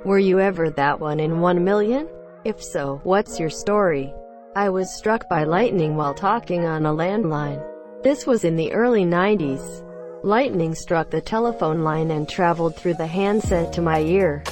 Were you ever that 1 in 1 million? If so, what's your story? I was struck by lightning while talking on a landline. This was in the early 90s. Lightning struck the telephone line and traveled through the handset to my ear.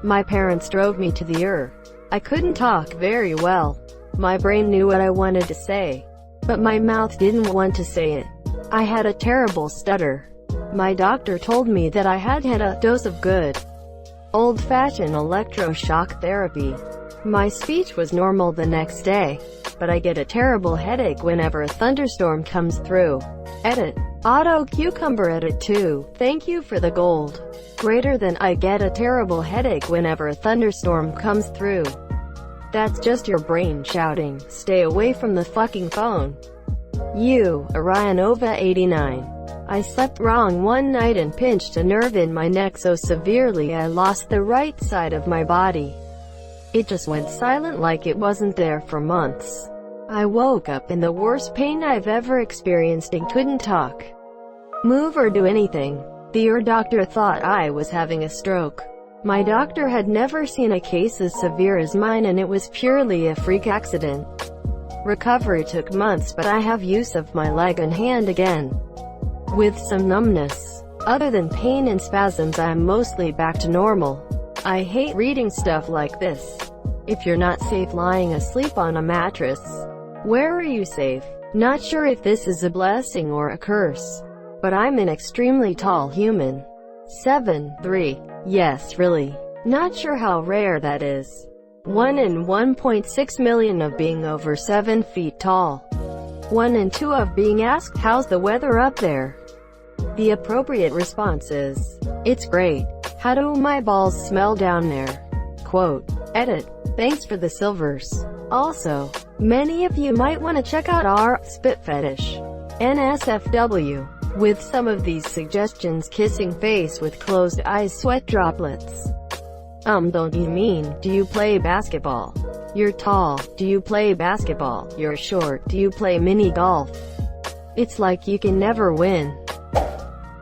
My parents drove me to the ER. I couldn't talk very well. My brain knew what I wanted to say, but my mouth didn't want to say it. I had a terrible stutter. My doctor told me that I had had a dose of good old-fashioned electroshock therapy. My speech was normal the next day, but I get a terrible headache whenever a thunderstorm comes through. Edit. Auto Cucumber Edit 2. Thank you for the gold. Greater than I get a terrible headache whenever a thunderstorm comes through. That's just your brain shouting, stay away from the fucking phone. You, Orionova 89. I slept wrong one night and pinched a nerve in my neck so severely I lost the right side of my body. It just went silent like it wasn't there for months. I woke up in the worst pain I've ever experienced and couldn't talk, move or do anything. The ER doctor thought I was having a stroke. My doctor had never seen a case as severe as mine and it was purely a freak accident. Recovery took months but I have use of my leg and hand again, with some numbness. Other than pain and spasms I'm mostly back to normal. I hate reading stuff like this. If you're not safe lying asleep on a mattress, where are you safe? Not sure if this is a blessing or a curse, but I'm an extremely tall human. 7'3". Yes, really. Not sure how rare that is. 1 in 1.6 million of being over 7 feet tall. 1 in 2 of being asked, how's the weather up there? The appropriate response is, it's great. How do my balls smell down there? Quote. Edit. Thanks for the silvers. Also, many of you might want to check out our spit fetish, NSFW, with some of these suggestions: kissing face with closed eyes, sweat droplets. Don't you mean, do you play basketball? You're tall, do you play basketball? You're short, do you play mini golf? It's like you can never win.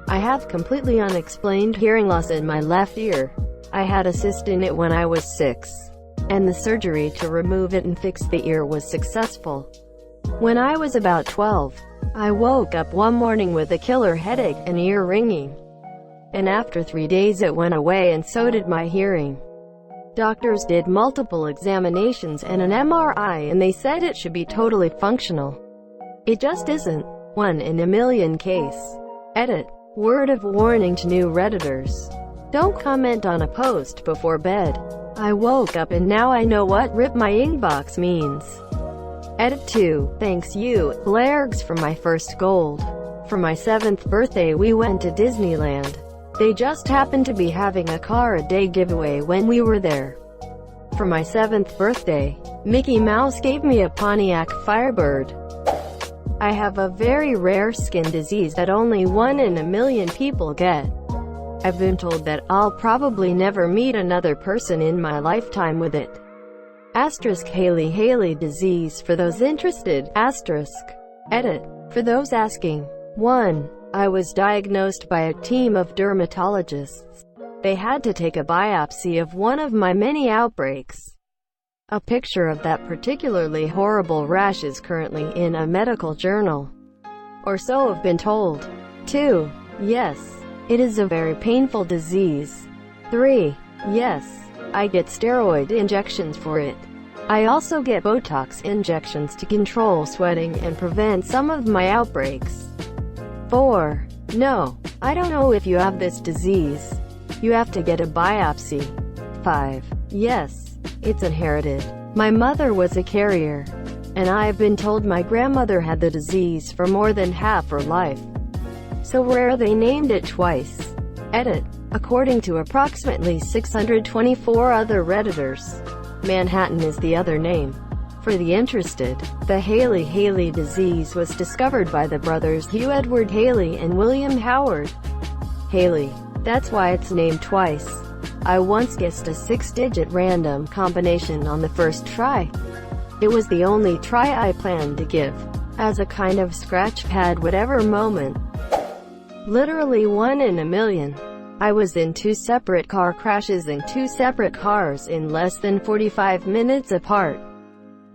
I have completely unexplained hearing loss in my left ear. I had a cyst in it when I was 6, and the surgery to remove it and fix the ear was successful. When I was about 12, I woke up one morning with a killer headache and ear ringing. And after 3 days it went away and so did my hearing. Doctors did multiple examinations and an MRI and they said it should be totally functional. It just isn't. 1 in a million case. Edit. Word of warning to new Redditors. Don't comment on a post before bed. I woke up and now I know what "rip my inbox" means. Edit 2. Thanks you, Blairgs, for my first gold. For my 7th birthday we went to Disneyland. They just happened to be having a car a day giveaway when we were there. For my 7th birthday, Mickey Mouse gave me a Pontiac Firebird. I have a very rare skin disease that only 1 in a million people get. I've been told that I'll probably never meet another person in my lifetime with it. Asterisk Haley disease for those interested. Asterisk. Edit. For those asking. 1. I was diagnosed by a team of dermatologists. They had to take a biopsy of one of my many outbreaks. A picture of that particularly horrible rash is currently in a medical journal. Or so I've been told. 2. Yes, it is a very painful disease. 3. Yes, I get steroid injections for it. I also get Botox injections to control sweating and prevent some of my outbreaks. 4. No, I don't know if you have this disease. You have to get a biopsy. 5. Yes, it's inherited. My mother was a carrier, and I've been told my grandmother had the disease for more than half her life. So rare they named it twice. Edit. According to approximately 624 other Redditors, Manhattan is the other name. For the interested, the Haley disease was discovered by the brothers Hugh Edward Haley and William Howard Haley. That's why it's named twice. I once guessed a 6-digit random combination on the first try. It was the only try I planned to give, as a kind of scratch pad whatever moment. Literally 1 in a million. I was in 2 separate car crashes in 2 separate cars in less than 45 minutes apart.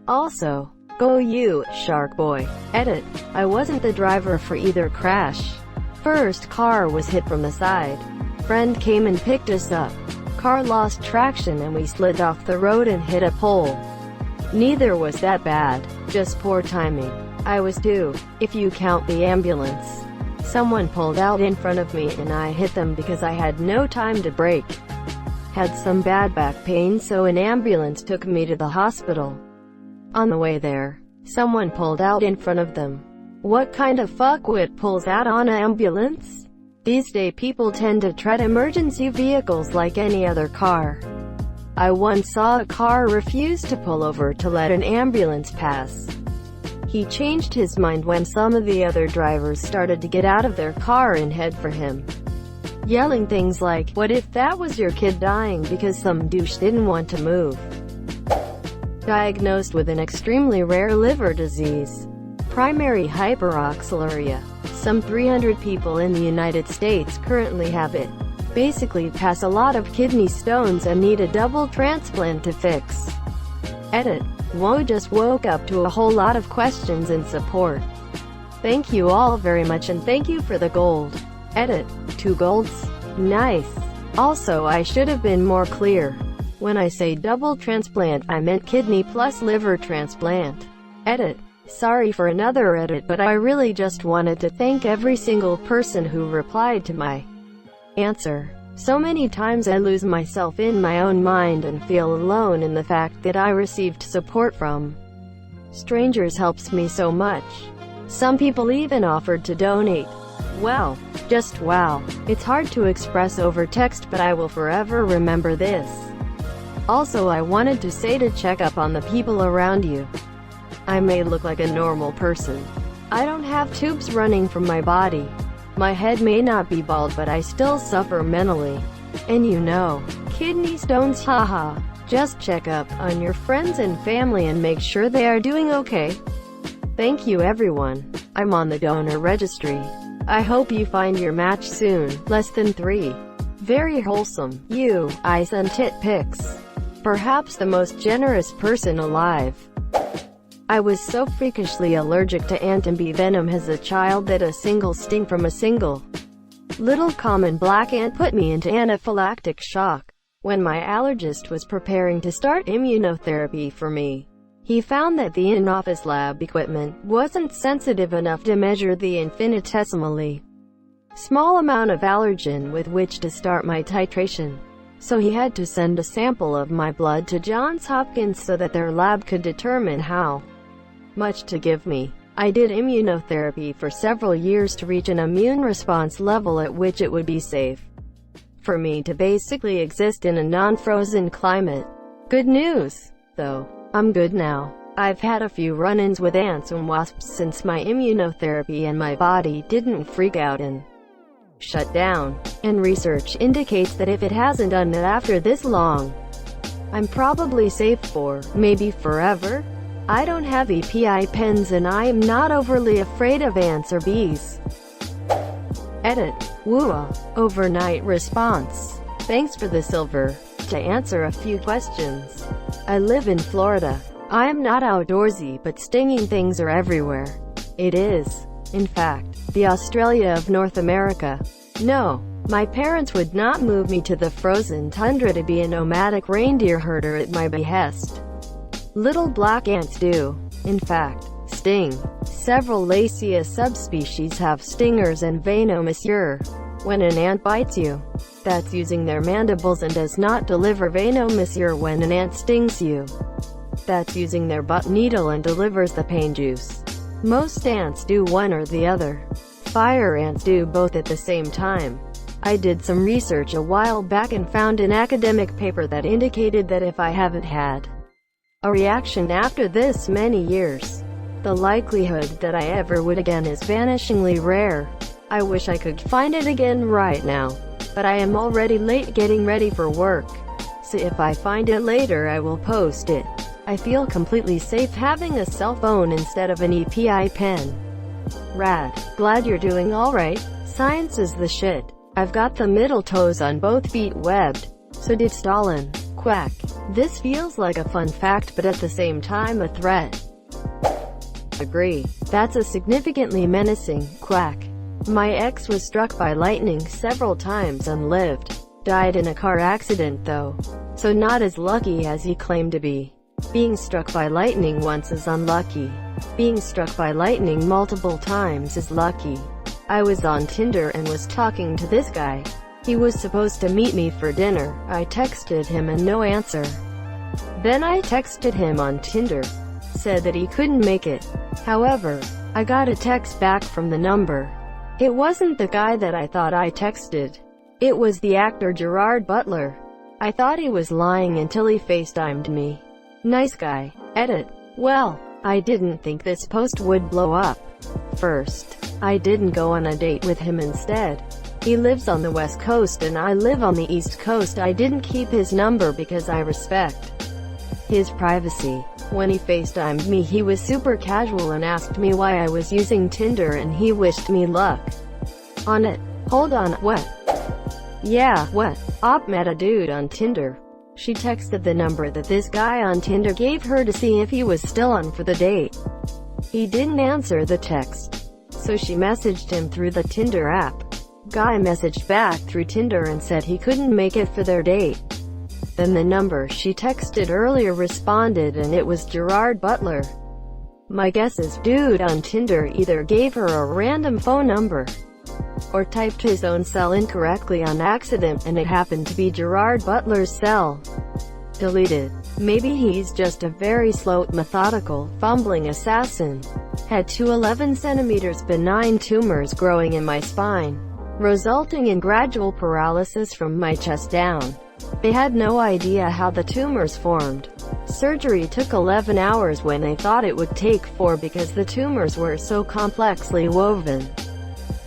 Also, go you, Shark Boy. Edit. I wasn't the driver for either crash. First car was hit from the side. Friend came and picked us up. Car lost traction and we slid off the road and hit a pole. Neither was that bad, just poor timing. I was 2, if you count the ambulance. Someone pulled out in front of me and I hit them because I had no time to brake. Had some bad back pain, so an ambulance took me to the hospital. On the way there, someone pulled out in front of them. What kind of fuckwit pulls out on an ambulance? These days people tend to treat emergency vehicles like any other car. I once saw a car refuse to pull over to let an ambulance pass. He changed his mind when some of the other drivers started to get out of their car and head for him, yelling things like, "What if that was your kid dying because some douche didn't want to move?" Diagnosed with an extremely rare liver disease, primary hyperoxaluria. Some 300 people in the United States currently have it. Basically pass a lot of kidney stones and need a double transplant to fix. Edit. Whoa, just woke up to a whole lot of questions and support. Thank you all very much and thank you for the gold. Edit. 2 golds? Nice. Also, I should have been more clear. When I say double transplant, I meant kidney plus liver transplant. Edit. Sorry for another edit, but I really just wanted to thank every single person who replied to my answer. So many times I lose myself in my own mind and feel alone in the fact that I received support from strangers helps me so much. Some people even offered to donate. Wow. Just wow. It's hard to express over text, but I will forever remember this. Also, I wanted to say to check up on the people around you. I may look like a normal person. I don't have tubes running from my body. My head may not be bald, but I still suffer mentally. And you know, kidney stones, haha. Just check up on your friends and family and make sure they are doing okay. Thank you everyone. I'm on the donor registry. I hope you find your match soon. Less than 3. Very wholesome. You, eyes and tit pics. Perhaps the most generous person alive. I was so freakishly allergic to ant and bee venom as a child that a single sting from a single little common black ant put me into anaphylactic shock. When my allergist was preparing to start immunotherapy for me, he found that the in-office lab equipment wasn't sensitive enough to measure the infinitesimally small amount of allergen with which to start my titration. So he had to send a sample of my blood to Johns Hopkins so that their lab could determine how much to give me. I did immunotherapy for several years to reach an immune response level at which it would be safe for me to basically exist in a non-frozen climate. Good news, though. I'm good now. I've had a few run-ins with ants and wasps since my immunotherapy and my body didn't freak out and shut down. And research indicates that if it hasn't done it after this long, I'm probably safe for, maybe forever. I don't have EPI pens and I'm not overly afraid of ants or bees. Edit. Wooa. Overnight response. Thanks for the silver. To answer a few questions. I live in Florida. I'm not outdoorsy, but stinging things are everywhere. It is, in fact, the Australia of North America. No, my parents would not move me to the frozen tundra to be a nomadic reindeer herder at my behest. Little black ants do, in fact, sting. Several Lacea subspecies have stingers and venomoussure. When an ant bites you, that's using their mandibles and does not deliver venomoussure. When an ant stings you, that's using their butt needle and delivers the pain juice. Most ants do one or the other. Fire ants do both at the same time. I did some research a while back and found an academic paper that indicated that if I haven't had a reaction after this many years, the likelihood that I ever would again is vanishingly rare. I wish I could find it again right now, but I am already late getting ready for work. So if I find it later, I will post it. I feel completely safe having a cell phone instead of an EPI pen. Rad. Glad you're doing alright. Science is the shit. I've got the middle toes on both feet webbed. So did Stalin. Quack. This feels like a fun fact but at the same time a threat. Agree. That's a significantly menacing. Quack. My ex was struck by lightning several times and lived. Died in a car accident though. So not as lucky as he claimed to be. Being struck by lightning once is unlucky. Being struck by lightning multiple times is lucky. I was on Tinder and was talking to this guy. He was supposed to meet me for dinner. I texted him and no answer. Then I texted him on Tinder. Said that he couldn't make it. However, I got a text back from the number. It wasn't the guy that I thought I texted. It was the actor Gerard Butler. I thought he was lying until he FaceTimed me. Nice guy. Edit. Well, I didn't think this post would blow up. First, I didn't go on a date with him instead. He lives on the West Coast and I live on the East Coast. I didn't keep his number because I respect his privacy. When he FaceTimed me he was super casual and asked me why I was using Tinder and he wished me luck on it. Hold on, what? Yeah, what? Op met a dude on Tinder. She texted the number that this guy on Tinder gave her to see if he was still on for the date. He didn't answer the text, so she messaged him through the Tinder app. Guy messaged back through Tinder and said he couldn't make it for their date. Then the number she texted earlier responded and it was Gerard Butler. My guess is dude on Tinder either gave her a random phone number or typed his own cell incorrectly on accident and it happened to be Gerard Butler's cell. Deleted. Maybe he's just a very slow, methodical, fumbling assassin. Had 2 11 cm benign tumors growing in my spine, resulting in gradual paralysis from my chest down. They had no idea how the tumors formed. Surgery took 11 hours when they thought it would take 4 because the tumors were so complexly woven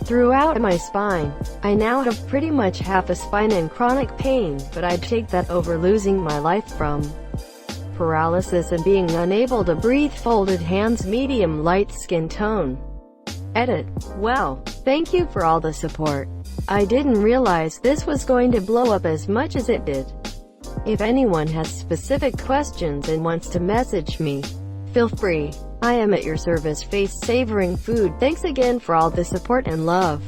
throughout my spine. I now have pretty much half a spine and chronic pain, but I'd take that over losing my life from paralysis and being unable to breathe. Folded hands, medium light skin tone. Edit. Well, thank you for all the support. I didn't realize this was going to blow up as much as it did. If anyone has specific questions and wants to message me, feel free. I am at your service. Face savoring food. Thanks again for all the support and love.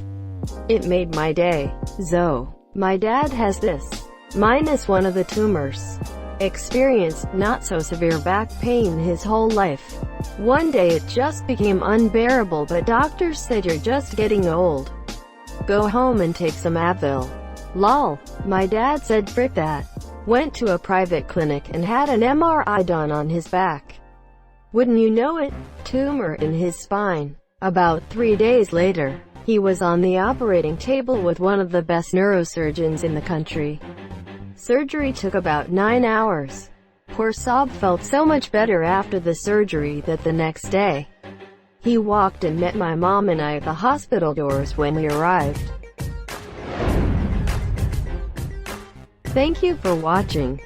It made my day. Zoe. My dad has this. Minus one of the tumors. Experienced not so severe back pain his whole life. One day it just became unbearable but doctors said you're just getting old. Go home and take some Advil. Lol. My dad said frick that. Went to a private clinic and had an MRI done on his back. Wouldn't you know it? Tumor in his spine. About 3 days later, he was on the operating table with one of the best neurosurgeons in the country. Surgery took about 9 hours. Poor Saab felt so much better after the surgery that the next day, he walked and met my mom and I at the hospital doors when we arrived. Thank you for watching.